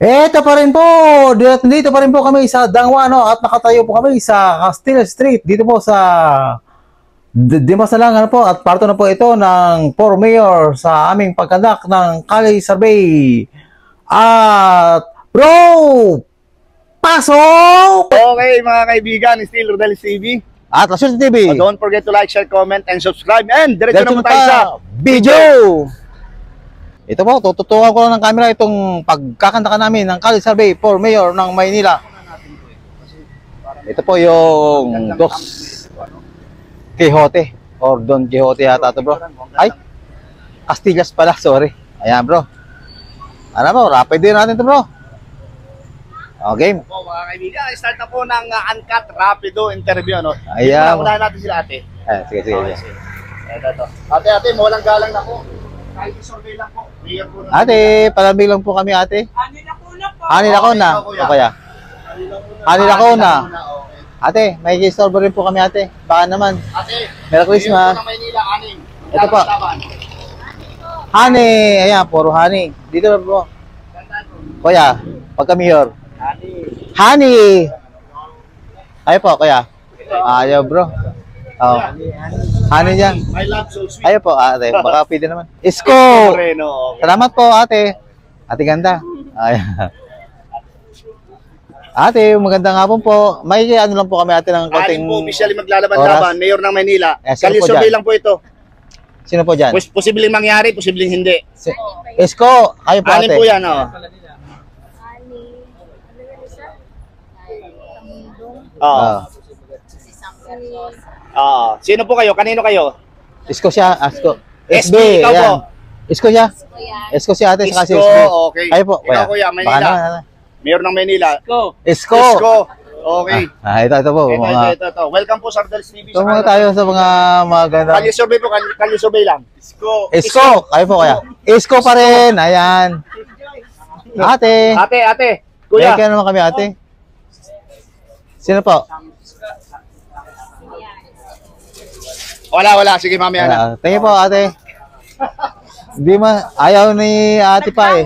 Eto pa rin po, dito pa rin po kami sa Dangwa, no? At nakatayo po kami sa Castilla Street, dito po sa Dimas na lang, ano po, at parto na po ito ng for mayor sa aming pagkandak ng Kali Survey. At bro, pasok! Okay mga kaibigan, still Rodelis TV. At Lasur TV. Don't forget to like, share, comment, and subscribe. And diretso naman tayo sa video! Ito po, tututukan ko lang ng camera itong pagkakantakan namin ng Kali Survey for mayor ng Maynila. Ito po yung Dos Quixote or Don Quixote yata ito, bro. Ay, Castillas pala, sorry. Ayan, bro. Ano bro, rapid din natin ito, bro. Okay. Po mga kaibigan, start na po ng uncut rapido interview, no? Ayan. Unahin natin sila ate. Sige. Ito. Ate, mawalang galang na po. Kahit survey lang po. Ate, palambing lang po kami, ate. Anil ako na po. Anil ako na. O kaya? Anil ako na. Ate, may kistorbo rin po kami, ate. Baka naman. Ate, Merry Christmas. Maynila, aning. Ito po. Honey. Ayan, puro honey. Dito na po. Kuya, pagka mayor. Honey. Ayo po, kuya. Ayaw, bro. Oh. Honey dyan. My love so sweet. Ayo po, ate. Baka pwede naman. Isko! Moreno. Salamat po, ate. Ate ganda. Ayan. Ate, magandang hapon po. May ano lang po kami, ate, ng konting Aling po, officially maglalaban-laban. Mayor ng Maynila. Sino Kali po survey dyan? lang po ito. Sino po dyan? Posibleng mangyari, posibleng hindi. Isko, kayo po, Anin ate. po yan, oh. Oo. Sino po kayo? Kanino kayo? Isko siya, Isko. SB, ikaw ayan. po. Isko siya. Isko si ate, saka si Isko, SB. okay. Kayo po, Ikaw, kuya, Baka Maynila. naman. Mayor ng Maynila. Isko. Isko. Okay. Ito po. Ito. Welcome po sa Rodelis TV. Ito muna tayo sa mga maganda. Kalye survey po, kalye survey lang. Isko, kayo po kaya. Isko pa rin, ayan. Ate. Ate. Kuya. Kaya naman kami, ate. Sino po? Wala. Sige, mamaya na. Thank you po, ate. Hindi ayaw ni ate pa eh.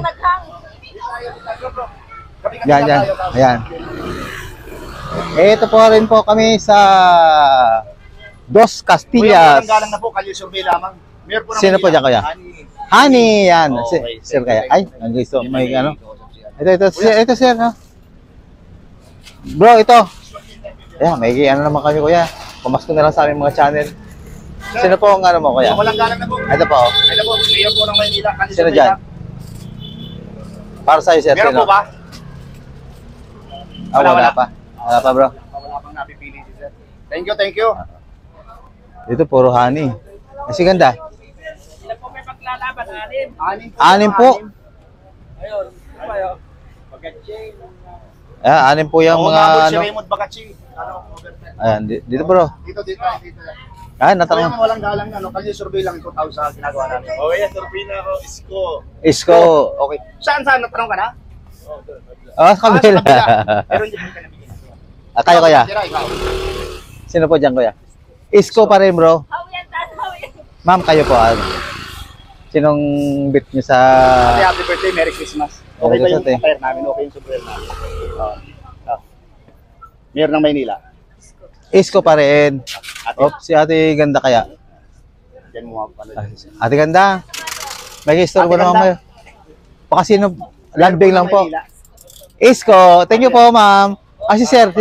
Yan. Ayan. Ito po rin po kami sa Dos Kuya, Castillas. walang galang na po, kalye survey lamang. Mayor po ng Sino po Maynila. dyan, kuya? Honey. Honey, yan. Okay, Sir thank you. kaya. Ay, ang gusto. May ano. Ito, sir. Ha? Bro, ito. Ayan, may ano naman kami, kuya. Pamasko na lang sa aming mga channel. Sino po ang ano mo, kuya? Walang galang na po. Ito po. Ito po, Mayor po ng Maynila. Kalye Sino survey dyan? lang. Para sa'yo, sir. Meron Sino? po ba? Wala pa. Wala pa, bro. Wala pang napipili si sir. Thank you. Dito, puro honey. Kasi ganda. Sila po may paglalaban, anim. Anim po. Ayun. Kayo. Pagka-chain. Ayan, anim po yung mga Si ano. Raymond Bakachi. Ayan, dito, bro. Dito. Ayan, Kaya natanong. walang galang na, kalye survey lang ito tao sa ginagawa natin. Okay, survey na ako, Isko. Isko. Okay. Saan? Natanong ka na? Sa kabila. Pero hindi ka nabigyan. Kayo, kuya. Tira, ikaw. Sino po dyan, kuya? Isko pa rin, bro. Ma'am, kayo po. Sinong bit nyo sa... Happy birthday, Merry Christmas. Okay Merry ba yung Christmas, attire namin? Okay yung super namin? Mayor ng Maynila. Isko pa rin. Ate, Si ate ganda kaya. dyan mo mga pala. Ate ganda. May istorbo Ate naman ganda. kayo. Baka sino, landing lang po. Maynila. Isko, thank you po, ma'am. Si sir.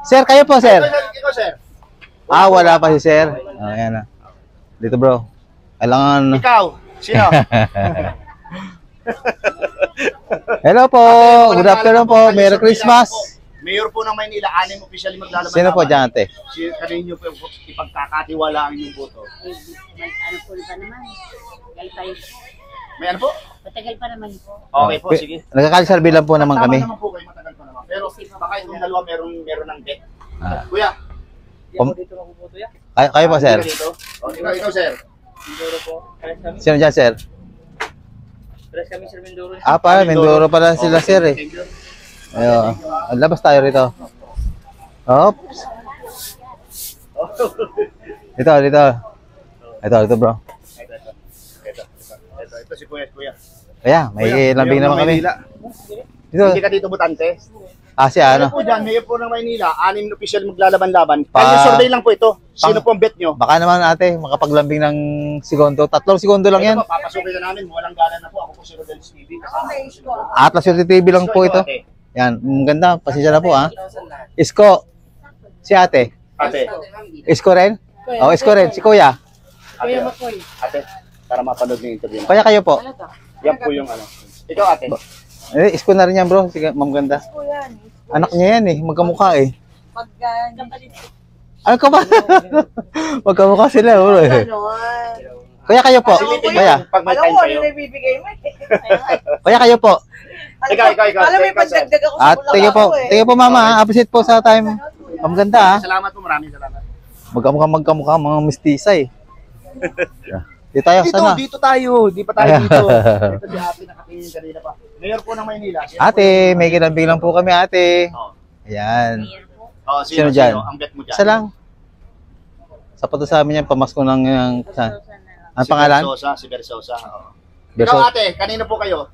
Sir, kayo po, sir. Ikaw, sir. Wala pa si sir. Ayan na. Dito, bro. Kailangan... Ikaw. Sino? Hello po. Good afternoon po. Merry Christmas. Mayor po ng Maynila, anim officially maglalaban. Sino po dyan, ate? Kanino po ipagkakatiwalaan yung boto? Ano po ba naman? Tagal pa yun. May ano po? Matagal pa naman po. Okay po, sige. Nagkakalisalbi lang po naman kami. Tama naman po kayo, matagal pa naman. Pero baka itong dalawa meron ng bet. Ah. Kuya, Dito na puputo yan. Kayo po, sir. dito. Ikaw, sir. Mindoro po. Pares kami. Sino dyan, sir? Sir Mindoro. Pa, Mindoro pala sila, sir, eh. Thank you. Ayun. Labas tayo rito. Oops. Dito. Ito, bro. Ito si Kuya. Kaya, may lambing naman kami. Maynila. Dito. Hindi ka dito butante. Si Ano ano? po dyan, mayor po ng Maynila, 6 na official maglalaban-laban. Pa- Kanya survey lang po ito. Sino po ang bet nyo? Baka naman ate, makapaglambing ng segundo. 3 segundo lang yan. Ito po, papasukin na namin. Walang galan na po. Ako po si Rodel's TV. Atlas City TV lang po ito. Ate. Yan, ang ganda. Pasensya na po ha. Isko. Si ate. Ate. Isko rin? Oh, Isko rin. Si kuya. Ate. Ate. Para mapanood ng interview. Kaya kayo po. Yan po yung ano. Ikaw ate. Isko na rin yan bro. Sige, ma'am ganda. Anak niya yan magkamukha Ano ka ba? Magkamukha sila bro Kaya kayo po. Kaya. Pag may time kayo. Kaya kayo po. Ikaw. Alam mo, pagdagdag ako sa At tingin po mama ha. Appreciate po sa time. Ma'am ganda ha. Salamat po. Maraming salamat. Magkamukha mga mistisa Dito tayo sana. Dito tayo. Di pa tayo dito. Ito si ate nakatingin kanina pa. Mayor po ng Maynila. Ate, may kinambing lang po kami ate. Oh. Ayan. Oh, Sino sino dyan? Ang bet mo dyan? Isa lang. Sapat na sa amin yan, pamasko ng... Ang pangalan? Si Bersosa. Oh. Berso- Ikaw ate, kanino po kayo?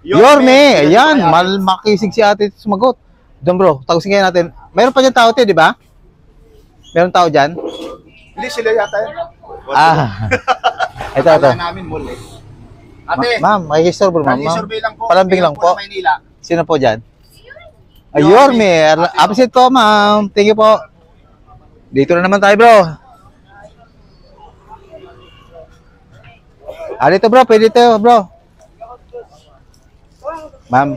Yorme! Ayan, Sino po kayo, ate? makisig si ate sumagot. Doon bro, tagusin kayo natin. Meron pa dyan tao te, di ba? Meron tao dyan? Hindi sila yata yun. Ito. Akala namin mall eh. Ate, Ma'am, makikistor bro, ma'am. survey lang po. Palambing Mayor lang po. ng Maynila. Sino po dyan? Yorme. Yorme. Appreciate po, ma'am. Thank you po. Dito na naman tayo, bro. Dito, bro. Pwede ito, bro. Ma'am,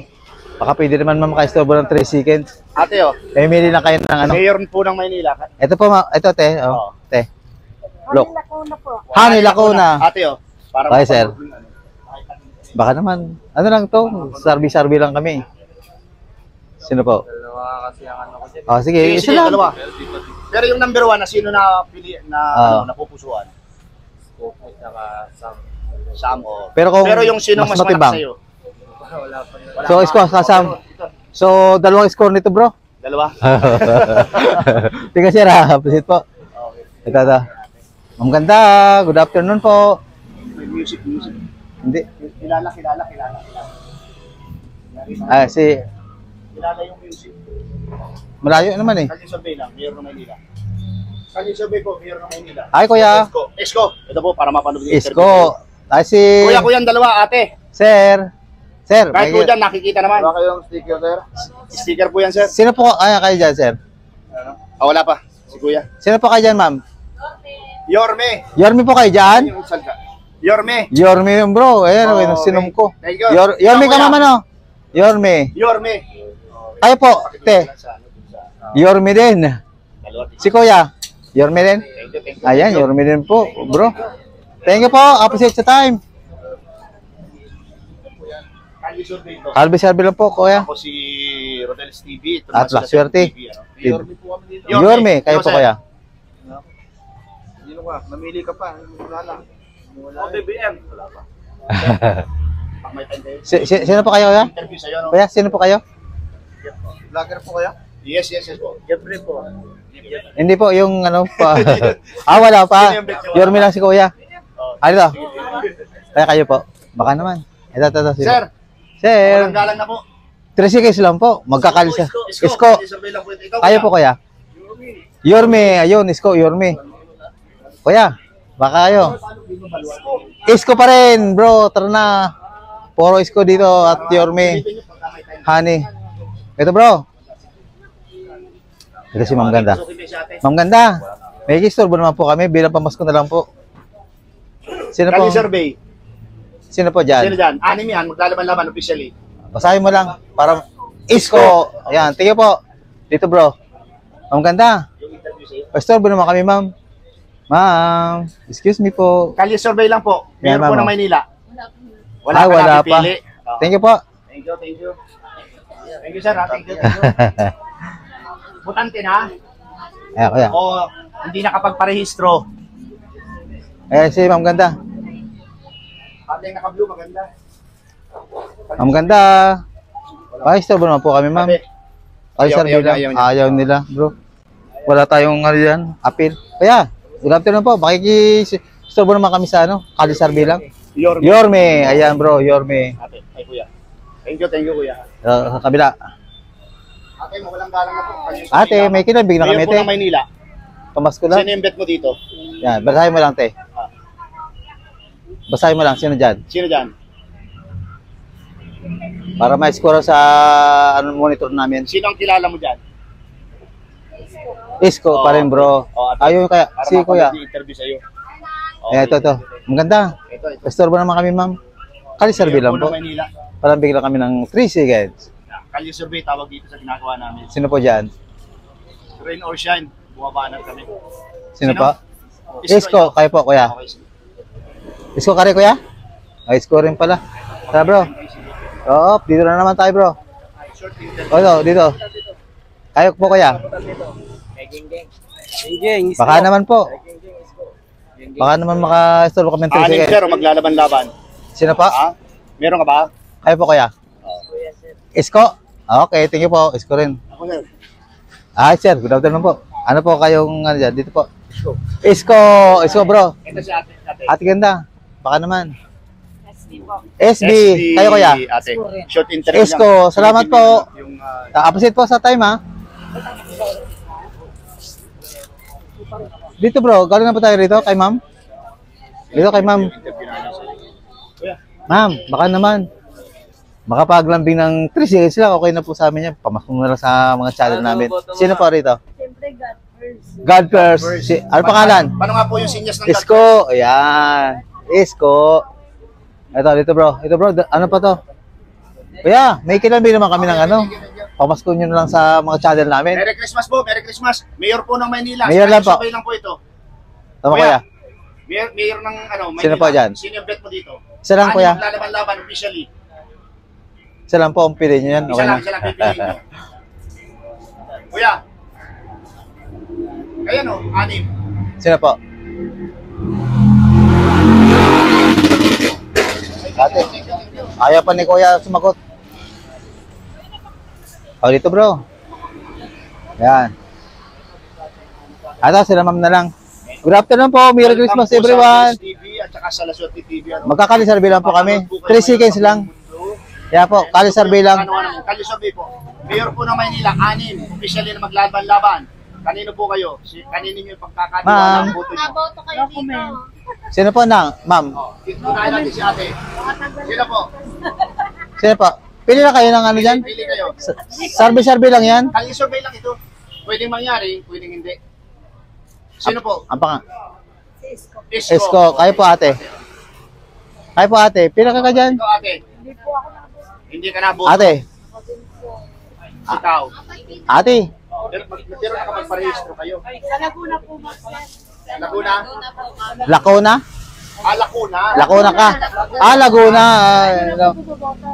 baka pwede naman, ma'am, maka-store ng 3 seconds. Ate oh, Pamili lang kayo ng ano. mayor po ng Maynila. Ito po, ma'am. Ito, te. Oo. Te. Look. Lacuna po. Hani, Lacuna. Ate oh, para Okay, sir. mapanood yung ano. Baka naman. Ano lang to? Sarbi-sarbi lang kami. Sino po? Dalawa kasi ang ano ko dyan. Sige, Sige, isa sige, lang. dalawa. Pero yung number 1 na sino na pili na napupusuan? Coco tsaka Sam. Sam o. Pero yung sino mas mas malaki matibang. sa'yo? Wala pa rin. So, isko, kasam. So, dalawang score nito, bro. Dalawa. Tingnan sir ha, appreciate po. Ito. Ma'am ganda, good afternoon po. May music. Hindi. Kilala. Kilala yung music. Malayo naman eh. Kanya survey lang, mayor ng Maynila. Kanya survey po, mayor ng Maynila. Ay, kuya. Isko. Ito po, para mapanood yung Isko. Ay, si... Kuya, dalawa, ate. Sir. Sir. Kahit po dyan, nakikita naman. Wala kayong sticker, sir? Sticker po yan, sir. Sino po kayo dyan, sir? Wala pa. Si kuya. Sino po kayo dyan, ma'am? Yorme. Yorme po kayo dyan? Yung salga. Yorme. Yorme yun, bro. Ayan, Oh, okay. Sinom ko. Thank you. Yorme ka, Kuya. ma'am, ano? Yorme. Yorme. Kayo po, te. Yorme din. Dalawa. Si kuya. Yorme din. Thank you. Ayan, Yorme din po, bro. Thank you po. Appreciate sa time. Kanya survey to. Kalbi-sarbi lang po, kuya. Ako si Rodel's TV. Ito At naman La sila sa Suerte. TV, ano. Yorme po kami dito. Yorme, kayo Ikaw, po, sir. kuya. Sino ka? Namili ka pa. Wala lang. OTBM. Wala pa. Pag may time kayo. Sino po kayo, kuya? Interview sa'yo, no? Kuya, sino po kayo? Vlogger po kayo? Yes po. Jeffrey po. Hindi po, yung ano pa. Wala pa. Yorme lang si kuya. Oh, Ano to? Kaya kayo po. Baka naman. Ito. Sino? Sir, Sir. walang galang na po. 3 seconds lang po. Magkakalisa. Isko. Kanya survey lang po ito. Ikaw, Kayo po, kuya. Yorme. Ayun, Isko, Yorme. Kuya, baka kayo. Isko pa rin, bro. Tara na. Puro Isko dito at Yorme. Honey. Ito, bro. Ito si Ma'am Ganda. Ma'am Ganda, may kistorbo naman po kami. Bilang pamasko na lang po. Sino po? Kanya survey. Sino po Sino dyan? dyan? 6 yan. Maglalaban-laban officially. Basahin mo lang. Para Isko. Ayan, tingin po. Dito, bro. Ma'am Ganda. Yung interview sa'yo. Pastorbo naman kami, ma'am. Ma'am, excuse me po. Kanya survey lang po. Yan, Mayor po ma'am. ng Maynila. Wala pa. napipili. Oh. Thank you po. Thank you. Thank you, sir. Thank you. Butante na. Ayan, kuya. O hindi nakapagparehistro. Si Ma'am Ganda. Ate yung naka-blue, maganda. Ma'am Ganda. Pastorbo naman po kami, ma'am. Ate, Ay, Ayaw- sir, ayaw- bilang. ayaw niya. Ayaw nila, bro. Wala tayong ano yan, appeal. Kaya, good afternoon po. Pakikistorbo naman kami sa ano, Kalisar bilang. Yorme. Yorme. Ayan, bro, Yorme. Ate, ay kuya. Thank you, kuya. Sa kabila. Ate, mawalang galang na po. Kalye Ate, Sorbela. may kinabig na kami, Mayor po te. ng Maynila. Tumas ko lang. Sino yung bet mo dito? Yan, basahin mo lang, te. Basahin mo lang, sino dyan? Sino dyan? Para ma-score sa monitor namin. Sino ang kilala mo dyan? Isko pa rin, bro. Ate, Ayun kaya, para si kuya. interview sa'yo. Ito. Maganda. Ito. Restore ba naman kami, ma'am? Kali survey lang Mayor po. ng Maynila. Parang bigla kami ng 3 seconds. Kalye survey tawag dito sa ginagawa namin. Sino po dyan? Rain or shine, bumabanat kami. Sino po? Isko, Isko, kayo po, kuya. Okay, sige. Isko ka rin, kuya? Ay, Isko rin pala. Tara, bro. Oo, dito na naman tayo, bro. Short interview. O, dito. Kayo po, kuya. Baka naman po. Baka naman maka-stall kami ng 3 Anim seconds. sir, maglalaban-laban. Sino po? Ha? Meron ka ba? Kayo po, kuya. Isko? Okay, thank you po. Isko rin. Ako sir. Ay, sir. Good afternoon po. Ano po kayong ano dyan? Dito po. Isko. Isko, bro. Ito si ate. Ate ganda. Baka naman. SB po. SB. Kayo, kuya. Ate. Short interview Isko, lang. salamat po. Yung, Appreciate po sa time, ha. Dito, bro. Galing na po tayo rito kay ma'am. Dito kay ma'am. interview namin sir. Kuya. Ma'am, baka naman. Makapaglambing ng 3 seconds lang, okay na po sa amin yan. Pamasok na lang sa mga channel namin. Sino po rito? Siyempre, God first. God first. Ano pangalan? Paano nga po yung sinyas ng Isko. Ayan. Isko. Ito, dito bro. Ito bro, ano pa to? Kuya, may kilambing naman kami ng ano. Pamasko nyo na lang sa mga channel namin. Merry Christmas po, Merry Christmas. Mayor po ng Maynila. Mayor lang po. Sabay lang po ito. Tama kuya. Mayor ng ano, Maynila. Sino po dyan? Sino yung bet mo dito? Isa lang, kuya. Maglalaban-laban officially. Isa lang po ang pili nyo yan. Isa Okay lang, na. isa lang pipiliin nyo. Kuya. Kaya no, 6. Sino po? Ate. Ayaw pa ni kuya sumagot. O, dito bro. Yan. Ito, sila ma'am na lang. Good afternoon po. Merry Christmas everyone. Sa TV at saka sa Laswerte TV. Ano? Magkakalisarbe lang po kami. 3 seconds lang. Kaya po, kalisarbe lang. Kalisarbe po. Mayor po ng Maynila, 6. Officially na maglaban-laban. Kanino po kayo? Kanino nyo yung pagkakatiwala Ma'am. ang boto nyo? Aboto kayo dito. Sino po na, ma'am? Dito tayo natin si ate. Sino po? Sino po? Pili na kayo ng ano dyan? Pili kayo. Sarbe-sarbe lang yan. Kalisurvey lang ito. Pwedeng mangyari, pwedeng hindi. Sino po? Ang pang Isko. Esko, kayo po ate. Kayo po ate, pila ka dyan? Ikaw ate. Hindi ka nabuto. Ate, Ikaw. ate. Pero nakapagparehistro kayo. Sa Laguna po, Laguna? Lacona? Laguna. Lacona ka. Laguna.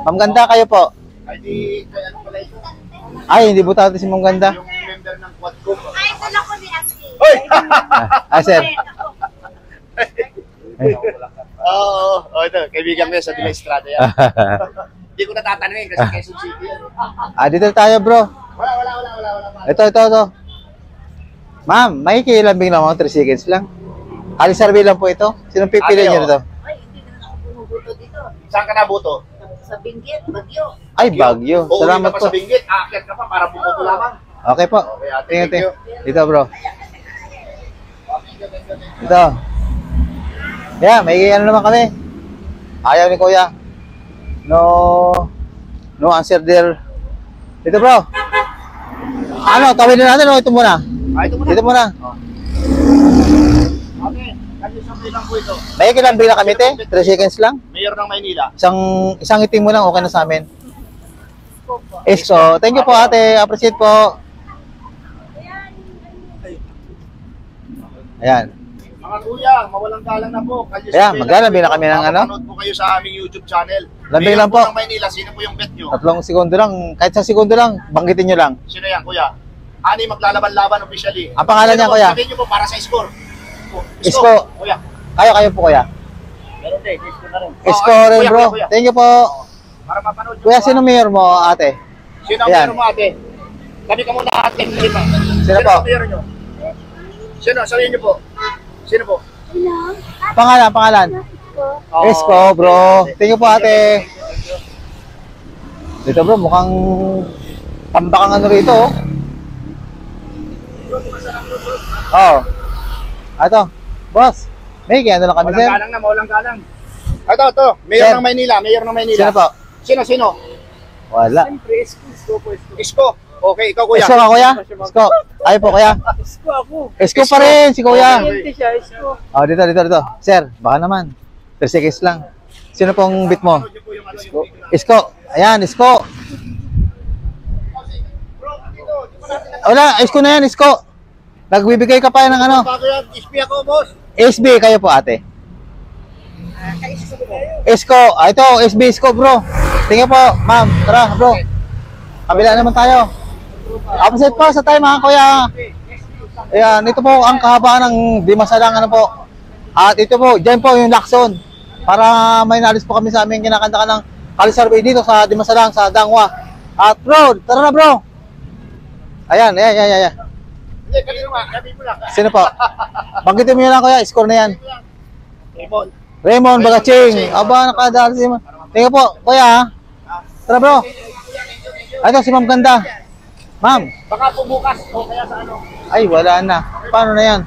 Ma'am Ganda kayo po. Ay di, kaya ano pala ito? Ay, hindi po tayo si Ma'am Ganda. Yung member ng quad group. Ay, dala ko ni Ate. Hoy! Sir. Oo, ito. Kaibigan ko yan sa Dila Estrada yan. Hindi ko natatanungin kasi Quezon City yan. Dito tayo bro. Wala. Ito. Ma'am, may kilambing lang mga 3 seconds lang. Kalisarbe lang po ito. Sinong pipili Ate, niyo nito? Ay, hindi naman ako bumubuto dito. Saan ka nabuto? Sa Benguet, Bagyo. Ay, Baguio. Uuwi Salamat ka pa po. sa Benguet. Aakyat ka pa para bumuto lamang. Okay po. Okay, ate, Tingnan, thank you. Dito bro. Ito. Yeah, may ano naman kami. Ayaw ni kuya. No answer there. Dito bro. Ano, tawid na natin o ito muna? Ito muna. Dito muna. Okay, kalisurvey lang po ito. May kilambing na kami te. 3 seconds lang. Mayor ng Maynila. Isang itim mo lang, okay na sa amin. Isko. Thank you po ate. Appreciate po. Ayan. Mga kuya, mawalang galang na po. Ayan, maglalambing na kami ng ano? Mapapanood po kayo sa aming YouTube channel. Lambing Mayor lang po. ng Maynila, sino po yung bet nyo? 3 segundo lang. Kahit sa segundo lang, banggitin nyo lang. Sino yan, kuya? Ani maglalaban-laban officially. Ang pangalan niya, kuya? Sabihin nyo po para sa score. Isko. Kuya. Kayo po kuya. Meron din, Isko na rin. Isko Oh, rin kuya, bro. kuya. Thank you po. Para mapanood nyo Kuya, po, sino mayor mo ate? Sino ang Ayan. mayor mo ate? Sabi ka muna ate. Sino po? ang mayor nyo? Sino? Sabihin nyo po. Sino po? Pangalan. Oh, Isko bro. Thank you po ate. Dito bro, mukhang tambakang ano rito, oh. Oo. Ito, boss. May ano lang kami, sir. Walang galang na, walang galang. Ito. Mayor Sir. ng Maynila, Mayor ng Maynila. Sino po? Sino? Wala. Siyempre, isko po. Isko. Okay, ikaw kuya. Isko ka, kuya? Isko. Ayaw po, kuya. Isko ako. Isko pa rin, si kuya. Hindi siya, isko. Oh, dito. Sir, baka naman. 3 seconds lang. Sino pong bit mo? Isko. Ayan, Isko. Wala, Isko na yan, Isko. Nagbibigay ka pa ng ano. Bago yan, ispi ako, boss. SB, kayo po, ate. Isko. Ito, SB Isko, bro. Tingnan po, ma'am. Tara, bro. Kabila naman tayo. Opposite po sa tayo, mga kuya. Ayan, ito po ang kahabaan ng Dimasalang, ano po. At ito po, dyan po yung Lacson. Para may nalis po kami sa aming kinakanta ng Kalisarbe dito sa Dimasalang, sa Dangwa. At bro, tara na bro. Ayan. Hindi, kanino nga, sabi mo lang. Sino po? Banggitin mo yun lang kuya, score na yan. Raymond. Raymond Bagaching. Aba, nakadali si ma'am. Tingnan po, kuya ha. Tara bro. Ito si ma'am ganda. Ma'am. Baka po bukas o kaya sa ano. Ay, wala na. Paano na yan?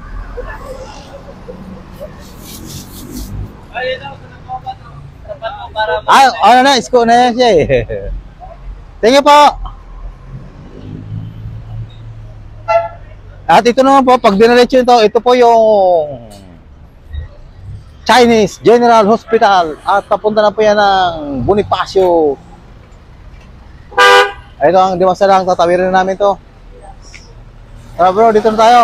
Ah, ano na, score na yan siya eh. Tingnan po. At ito naman po, pag dinaretso ito po yung Chinese General Hospital at papunta na po yan ng Bonifacio. Ito ang Dimasalang, tatawirin na namin to. Tara bro, dito na tayo.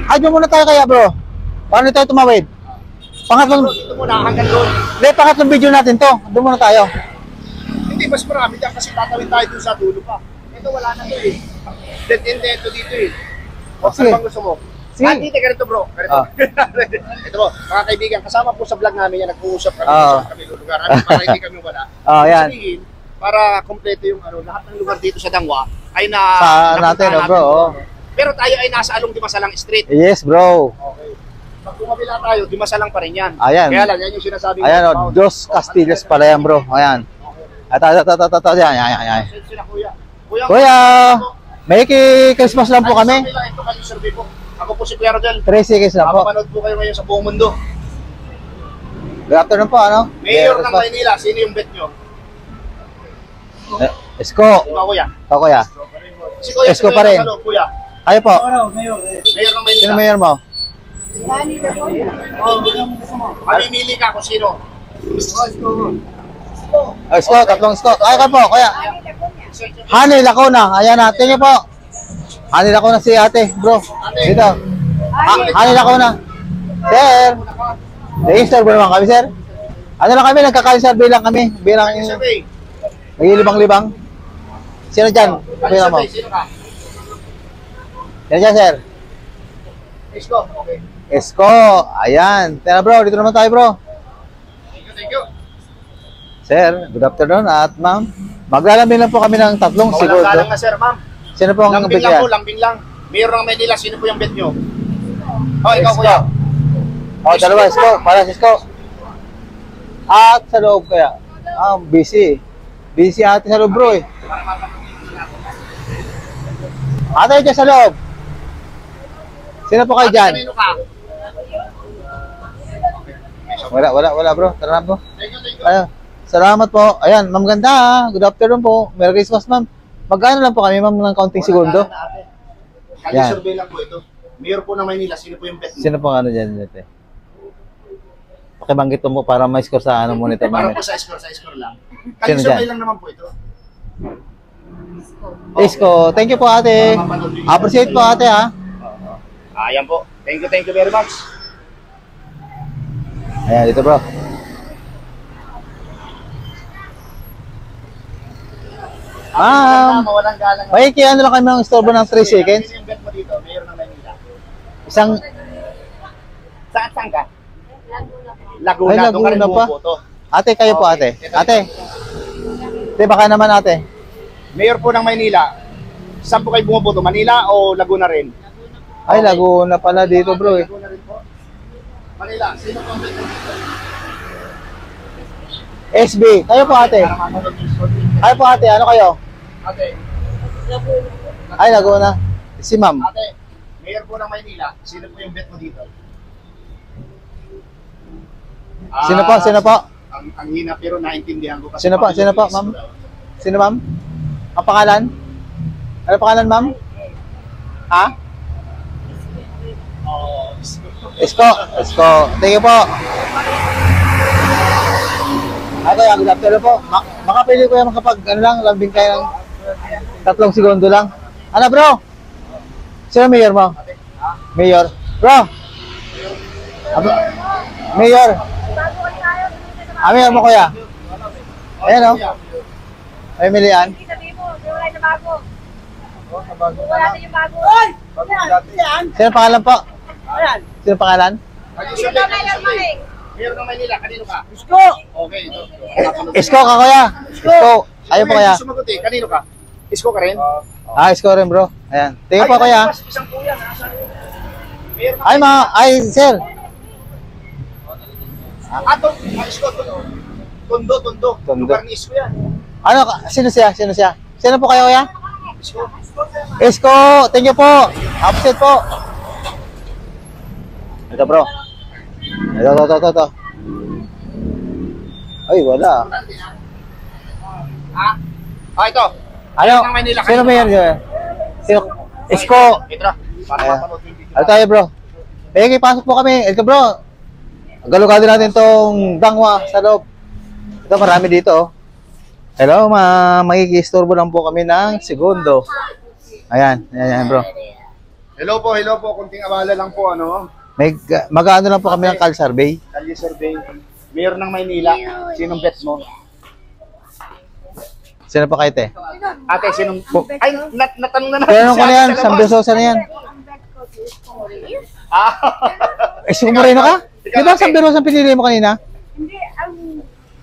Ay, doon muna tayo kaya bro. Paano tayo tumawid? Pangatlong, Dito muna, hanggang doon. pangatlong video natin to. Doon muna tayo. Hindi, mas marami dyan kasi tatawin tayo dun sa dulo pa. Ito wala na to eh. Dead end ito dito eh. O, Sige. saan bang gusto mo? Sige. Dito, ganito bro. Ganito. Ah. Ito bro, mga kaibigan, kasama po sa vlog namin yan, nag-uusap kami Ah. sa kami lugar. Para hindi kami wala. Ah, yan. Sabihin, para kompleto yung ano, lahat ng lugar dito sa Dangwa ay na Sa napuntahan natin, oh, bro, doon, oh. no? Pero tayo ay nasa Along Dimasalang Street. Yes bro. Okay. Pag kumabila tayo, Dimasalang pa rin yan. Ayan. Kaya lang, yan yung sinasabi Ayan o, Dos Castillos pala yan bro. Ayan. Ayan. Sila kuya. Kuya, Kuya, may Christmas lang po kami. Ito kayo survey po. Ako po si Kuya Rodel. 3 seconds lang po. Mapapanood po kayo ngayon sa buong mundo. Good afternoon po, ano? Mayor ng Maynila, sino yung bet nyo? Esko. Ikaw kuya. Ikaw kuya. Si Kuya, Esko si pa Kuya rin. Gonzalo, kuya. Kayo po. Mayor ng Maynila. Sino mayor mo? Mamimili ka kung sino. Esko, tatlong Esko. Ay, kayo po, kuya. Hani Lacuna. Ayan na, tingin po. Hani Lacuna si ate, bro. Dito. Hani Lacuna. Sir. Register ba naman kami, sir? Ano lang kami, nagkakalisurvey lang kami. Bilang Survey. naglilibang-libang. Sino dyan? Kuya mo. Survey, sino ka? Yan dyan, sir. Esko, okay. Esko. Ayan. Tara bro, dito naman tayo bro. Thank you. Sir, good afternoon at ma'am. Maglalambing lang po kami ng tatlong Walang siguro. galang na sir, ma'am. Sino po ang Lambing bet lang niya? po, lambing lang. Mayor ng Maynila, sino po yung bet nyo? Oh, ikaw kuya. Oh, dalawa, Esko. Para sa Esko. At sa loob kaya. Ah, busy. Busy ate sa loob bro eh. Ate dyan sa loob. Sino po kayo Ate, dyan? kanino ka? Wala bro. Tara na bro. Thank you. Ayun. Salamat po. Ayan, ma'am ganda ha. Good afternoon po. Merry Christmas ma'am. Magkano lang po kami ma'am ng kaunting segundo? Kali Yan. survey lang po ito. Mayor po ng Maynila, sino po yung bet mo? Sino po ano dyan dito? Pakibanggit mo para may score sa ano monitor Para namin. po sa score lang. Sino Kali survey dyan? lang naman po ito. Isko, thank you po ate. Appreciate po ate ha. Ayan po. Thank you very much. Ayan, dito bro. Walang galang. May ano lang kami ng store ng 3 seconds. Sino yung bet mo dito? Mayor ng Maynila. Isang, Saan ka? Ay, Laguna. Doon ka rin Laguna pa? bumuboto. ate kayo po ate. Ate. Ate, baka naman ate. Mayor po ng Maynila. Saan po kayo bumuboto? Manila o Laguna rin? Ay, Laguna pala dito bro eh. Laguna rin po. Manila. Sino po ang bet mo dito? SB, kayo po ate. Para mapanood yung score. Ay po ate, ano kayo? Ate, Ay, Laguna. Si ma'am. ate, mayor po ng Maynila. Sino po yung bet mo dito? Sino po? Sino po? Ang hina pero naintindihan ko kasi Sino po? Sino po, ma'am? Sino ma'am? Ang pangalan? Ano pangalan, ma'am? Ha? Oo. Isko. Isko. Thank you po. Ay, kaya, good afternoon po. Makapili ko yung kapag, ano lang, lambing kayo ng 3 segundo lang. Ano, bro? Sino mayor mo? Mayor. Bro! Mayor. Mayor mo, kuya. Ayan, o. Ay, milian. Sabi mo, wala na bago. Wala na yung bago. Sino pangalan po? Ayan. Sino pangalan? Sino na yung maling? Mayor ng Maynila, kanino ka? Isko! Okay, ito. Isko ka, kuya. Isko. Ayaw po, kuya. Sumagot eh, kanino ka? Isko ka rin? Ah, isko rin, bro. Ayan. Tingnan po, kuya. Isang kuya, nasa Mayor ng Ay, ay, sir. Isko, Tondo. Tondo. Lugar ni Isko yan. Ano, sino siya? Sino siya? Sino po kayo, kuya? Isko. Isko, thank you po. Upset po. Ito, bro. Ito. Ay, wala. Ah, ito. Ano? Ng Manila, Sino kanino mayor ka? niyo? Sino? Isko. Ito na. Para Ayan. mapanood yung video. Ano tayo, bro? Okay, pasok po kami. Ito, bro. Galugado natin tong dangwa sa loob. Ito, marami dito, oh. Hello, makikistorbo lang po kami ng segundo. Ayan, bro. Hello po. Kunting abala lang po, ano. Mag-ano lang po kami ng call survey. Kalye survey. Mayor ng Maynila. Sinong bet mo? Sino po kayo, te? Ate, sinong... Ay, natanong na natin. Pero ko na yan, Ate sa San labas. Bersosa na yan. Ah. Isko Moreno ka? Di ba San Bersosa ang pinili mo kanina? Hindi, ang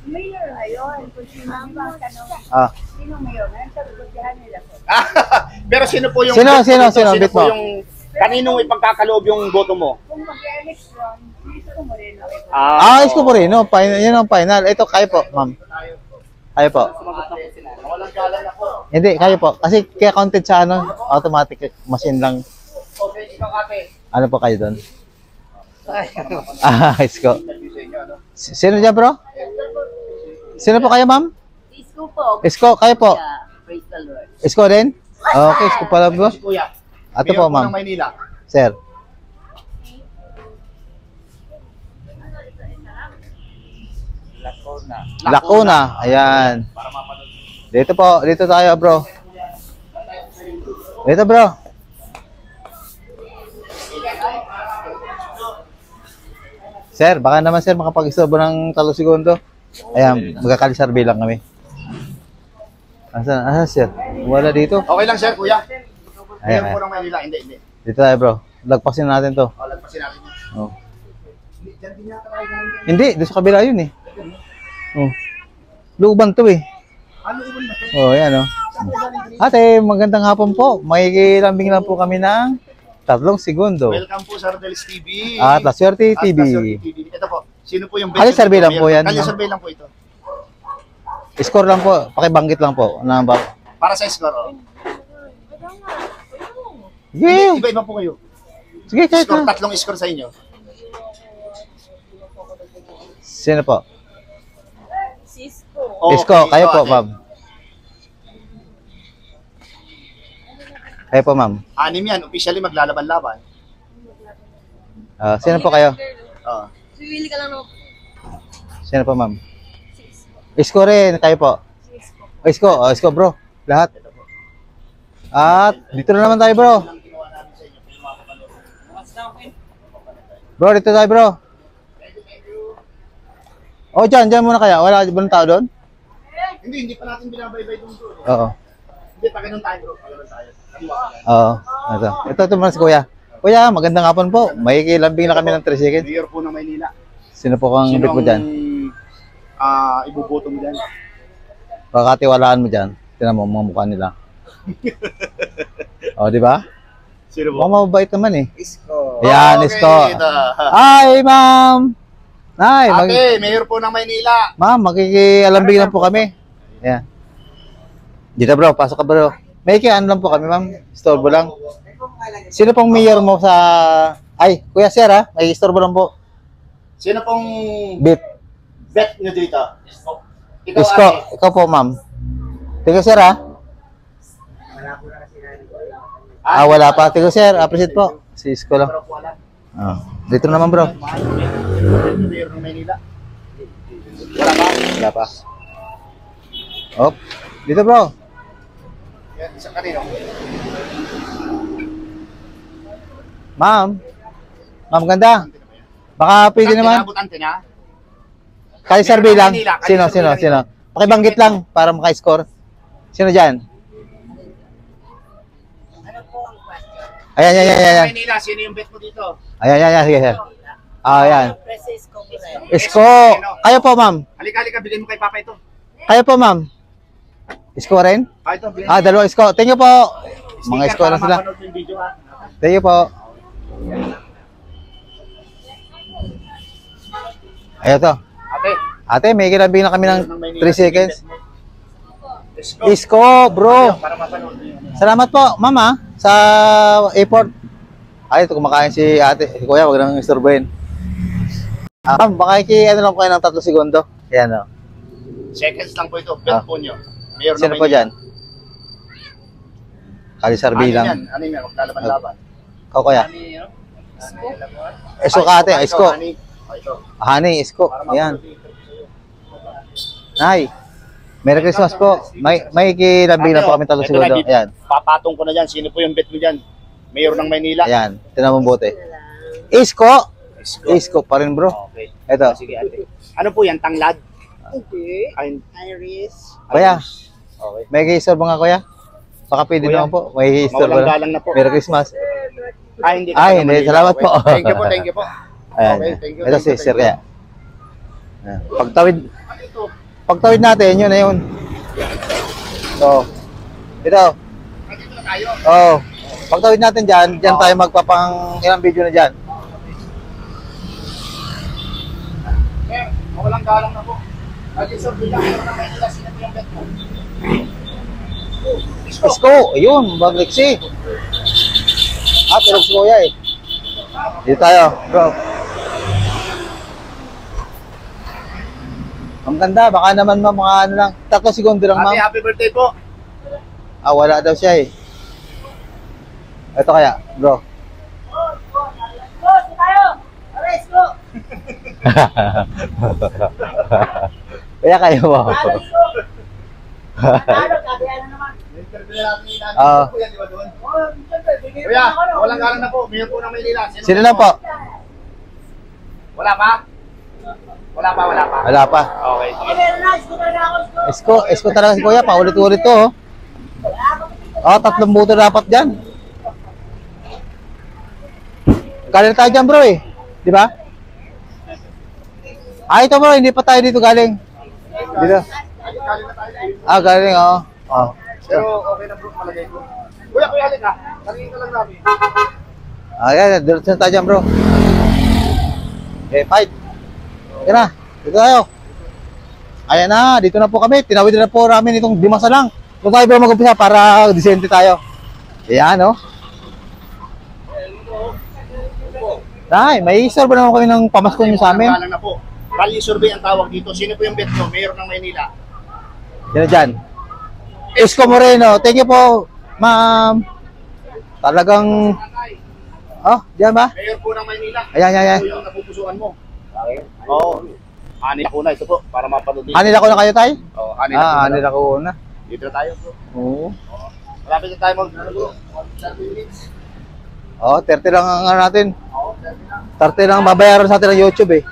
mayor ngayon, kung sino ang tanong, Ah. sino mayor ngayon, sagutin nila po. Pero sino po yung... Sino? Sino Bet po mo? yung... Kaninong ipagkakaloob yung boto mo? Kung mag-election, Isko Moreno. Isko Moreno. Yan ang final. Ito, kayo po, ma'am. Kayo po. Walang galang na po. Hindi, kayo po. Kasi kaya counted sa ano, automatic machine lang. Okay, ikaw ate. Ano po kayo doon? Isko. Sino dyan, bro? Sino po kayo, ma'am? Isko po. Isko, kayo po. Praise the Lord. Isko din? Okay, Isko pala, bro. Si Kuya. Ato Mayor po, ma'am. ng Maynila. Sir. Lacuna. Ayan. Dito po. Dito tayo, bro. Dito, bro. Sir, baka naman, sir, makapag-istorbo ng 3 segundo. Ayan, magkakalisarbe lang kami. Asan, sir? Wala dito. Okay lang, sir, Kuya. Ayan, Mayor po ayan. ng Maynila. Hindi. Dito tayo, bro. Lagpasin natin to. O, lagpasin natin yun. Oh. Diyan din yata tayo ganun. Hindi, doon sa kabila yun eh. Oh. Luban to eh. Ano ibon na to? Oh, yan oh. Ate, magandang hapon po. Makikilambing lang po kami ng 3 segundo. Welcome po sa Rodel's TV. At La Suerte At TV. La Suerte TV. Ito po. Sino po yung Kali survey lang po yan. Kali survey lang po ito. Score lang po. Pakibanggit lang po. Para sa score. Oh. Yeah. Iba-iba po kayo. Sige, kahit Score, na. 3 score sa inyo. Sino po? Cisco. Isko, kayo po, ate. ma'am. Kayo po, ma'am. 6 yan. Officially maglalaban-laban. Sino po kayo? Oh. Pili ka lang no. Sino po, ma'am? Isko rin. Kayo po. Isko. Isko, bro. Lahat. At dito na naman tayo, bro. Bro, dito tayo, bro. Oh, dyan muna kaya. Wala ba ng tao doon? Hindi pa natin binabaybay doon bro. Oo. Hindi, pagano'n tayo bro. Pagano'n tayo. Oo. Ito muna si Kuya. Kuya, magandang hapon po. May kilambing na kami ng 3 seconds. Mayor po ng Maynila. Sino po kang Sino bit mo dyan? Ibuboto mo dyan? Pakatiwalaan mo dyan. Tinan mo, mga mukha nila. O, di ba? Sino po? Mukhang mababait naman eh. Isko. Ayan, Isko. Hi, ma'am! Hi, Ate, mayor po ng Maynila. ma'am, makikialambing lang po kami. Ayan. Dito bro, pasok ka bro. May ano lang po kami ma'am, istorbo lang. Sino pong mayor mo sa... Ay, kuya sir ha, may istorbo lang po. Sino pong Bit. bet nyo dito? Ikaw, Isko, ate. ikaw po ma'am. Tigo sir ha. Wala pa. Tigo sir, appreciate po. Si Isko lang. Pero po alam. Dito naman bro. Mayor ng Maynila. Wala ba? Wala pa. Oh, dito bro. Yan, isang kanino. Ma'am. Ma'am, ganda. Baka pwede naman. Butante na. Kay Sir B lang. Manila, Sino, kay Sir B sino, lang sino? Pakibanggit lang para maka-score. Sino dyan? Ayan, ayan, ayan, ayan. Maynila, sino yung bet mo dito? Ayan, ayan, ayan. Sige, sir. Ayan. Isko. Kayo po, ma'am. Halika, halika, bigyan mo kay Papa ito. Kayo po, ma'am. Isko rin? Ito, bigyan mo. Dalawa isko. Thank you po. Mga isko Para na sila. mapanood mo yung video, ha? Thank you po. Ayan to. Ate, Ate, may kinabing na kami ng 3 seconds. let's go. Isko, bro. Para mapanood mo yun. Salamat po, mama, sa airport. Ay, ito kumakain si ate. Si kuya, wag nang istorbohin. Ma'am, baka ano lang po kayo ng 3 segundo. Ayan o. Seconds lang po ito. Bet po nyo. Mayor ng Sino po Maynila. dyan? Kalisar Ano bilang. yan? Ano yan? Maglalaban-laban. Ikaw kuya. Isko ka ate, isko. Ito. Honey, isko. Ayan. Nay. Merry Christmas po. May kinabing na po kami 3 segundo. Ayan. Papatong ko na dyan. Sino po yung bet mo dyan? Mayor ng Maynila. Ayan. Tinan mo buti. Isko. Isko pa rin bro. Okay. Ito. Sige ate. Ano po yan? Tanglad? Hindi. Ay, Iris. Kuya, okay. may kistorbo nga kuya? Baka pwede Kuya, naman po. May kistorbo Mawalang lang. galang na po. Merry Christmas. Ay, hindi. Ay, hindi. Salamat po. Thank you po, thank you po. Ayan. Okay, thank you, Ito thank si you, Sir thank you. kaya. Ayan. Pagtawid, Ano ito? pagtawid natin, yun na yun. So, ito. Nandito na tayo. Oh, pagtawid natin dyan tayo magpapang ilang video na dyan. Sir, mawalang galang na po. Nag-isor bilang. Mayor ng Maynila. Sino po yung bet mo? Isko, ayun, magliksi. Tulog si kuya eh. Dito tayo, bro. Ang ganda, baka naman mga ano lang, 3 segundo lang Happy, ma'am. happy birthday po. Wala daw siya eh. Ito kaya, bro. Go, si tayo. Ares, go. Kaya kayo mo. Ares, go. Ano, sabi ano naman. Interview na natin yung Ah. po yan, di ba doon? Oh, siyempre, bigyan mo Kuya, ako, no? walang galang na po. Mayor po ng Maynila. Sino lang po? Wala pa? Wala pa, wala pa. Wala pa. Okay. Eh, meron na, isko na ako, isko. Isko talaga si kuya, paulit-ulit to. Oh, 3 buto dapat dyan. Galing tayo dyan bro eh. Di ba? Ito bro, hindi pa tayo dito galing. Dito. Galing oh. Oh. Pero okay na bro, malagay ko. Kuya, halika. Kanina lang namin. Ayan, dito na tayo dyan bro. Okay, fight. Yan na, dito tayo. Ayan na, dito na po kami. Tinawid na po namin itong Dimasa lang. Kung tayo bro mag-umpisa para disente tayo. Ayan oh. Ay, may istorbo naman kami ng pamasko nyo sa amin. Galang na po. Bali survey ang tawag dito. Sino po yung bet mo? Mayor ng Maynila. Yan na dyan. Isko Moreno, thank you po, ma'am. Talagang, diyan ba? Mayor po ng Maynila. Ayan, ayan, ayan. Ito yung napupusuan mo. Okay. Oo. Hanin ako na ito po para mapanood dito. Hanil ako na kayo tayo? Oo, hanin ako na. Hanil ako na. Dito na tayo bro. Oo. Malapit na tayo ano bro? 30 minutes. 30 lang ang ano natin. Oo, 30 na. 30 lang babayaran sa atin ng YouTube eh.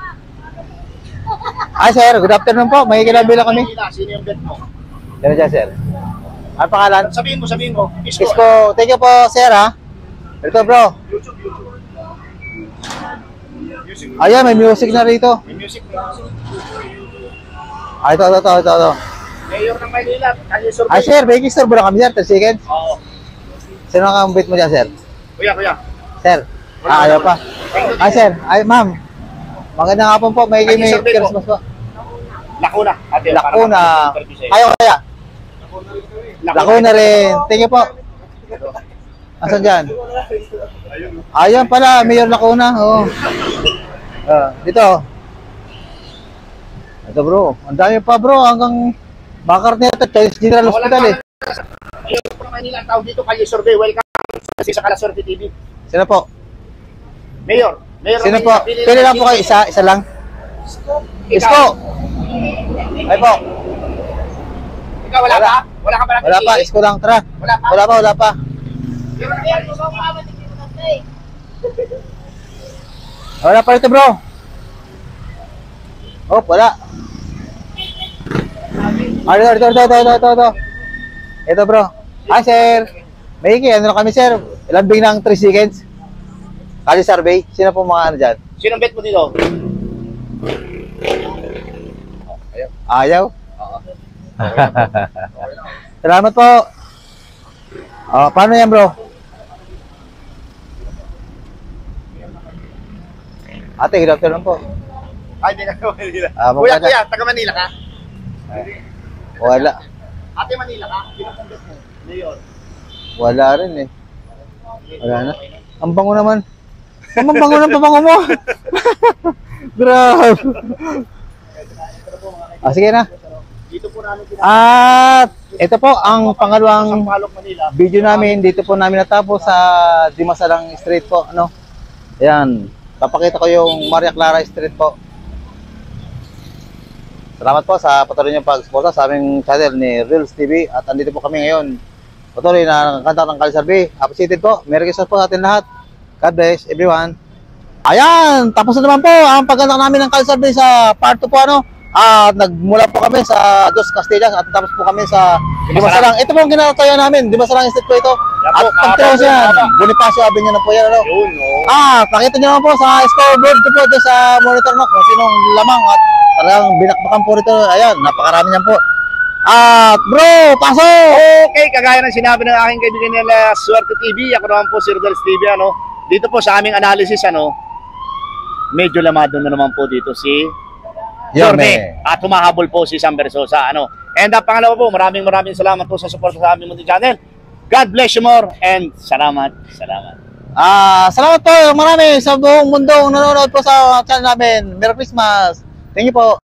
Ay sir, good afternoon po. May kinabila kami. Maynila, sino yung bet mo? Yan na dyan sir. Ano pangalan? Sabihin mo. Isko. Isko, thank you po sir ha. Ito bro. YouTube. Music. Ayan, may music na rito. May music. Ito. Mayor ng Maynila. Kanya survey. Ay sir, may kistorbo lang kami sir, 3 seconds. Oo. Sino ang bit mo dyan sir? Kuya. Sir, ayaw pa. Ay sir, ma'am. Magandang hapon po, may Christmas po. Lacuna. Ate, Lacuna. para interview sa'yo. Kayo kaya? Lacuna rin. Thank you po. Asan dyan? Ayan pala, Mayor Lacuna. Oo. Dito. Ito bro. Ang dami pa bro. Hanggang bakar nito. Chinese General Hospital eh. Mayor po ng Manila, ang tawag dito, Kalye Survey. Welcome kasi sa Kalasorte TV. Sino po? Mayor. Mayor Sino ng po? Manila, Pili lang po kayo. Isa lang. Isko. Ay po. Ikaw, wala pa? Wala ka pala? Wala pa. Isko lang. Tara. Wala pa? Wala pa. Wala pa. Wala pa ito bro. Oh, wala. Ito. Ito bro. Hi sir. Maiki, ano na kami sir? Ilambing ng 3 seconds. Kasi survey. Sino po mga ano dyan? Sinong bet mo dito? Ayaw? Salamat po. Oh, paano yan bro? Ate, good afternoon po. Ay, hindi ka Manila. Kuya, taga Manila ka? Wala. Ate, Manila ka? Sinong bet mo? Mayor. Wala rin eh. Wala na. Ang bango naman. Ang bango ng pabango mo. Grabe. Sige na. Dito po namin At ito po ang pangalawang Sampaloc, Manila. video namin. Dito po namin natapos sa Dimasalang Street po. Ano? Ayan. Papakita ko yung Maria Clara Street po. Salamat po sa patuloy niyong pag-suporta sa aming channel ni Reels TV. At andito po kami ngayon. Patuloy na kanta ng Kalye Survey. Appreciated po. Merry Christmas po sa atin lahat. God bless everyone. Ayan, tapos na naman po ang paggandak namin ng Kalye Survey sa part 2 po ano. At nagmula po kami sa Dos Castillas at tapos po kami sa Dimasalang. Ito po ang ginatayo namin, Dimasalang Street po ito. At pagtapos yan, Bonifacio Avenue na po yan ano. Yun, no? Pakita nyo naman po sa scoreboard ko po dyan sa monitor no kung sinong lamang at talagang binakbakan po rito. Ayan, napakarami niyan po. At bro, pasok! Okay, kagaya ng sinabi ng aking kaibigan nila Swerte TV, ako naman po si Rodels TV, ano. Dito po sa aming analysis, ano, medyo lamado na naman po dito si Yorme. At humahabol po si Sam Bersosa, ano. And pangalawa po, maraming salamat po sa support sa aming munting channel. God bless you more and salamat. Salamat po marami sa buong mundo nanonood po sa channel namin. Merry Christmas. Thank you po.